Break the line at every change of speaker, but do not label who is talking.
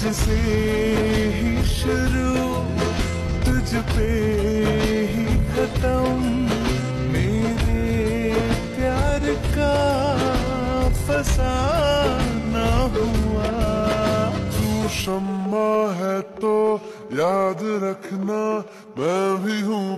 तुझसे ही शुरू, तुझ पे ही खत्म, मेरे प्यार का फसाना हुआ। तू शम्मा है तो याद रखना, मैं भी हूँ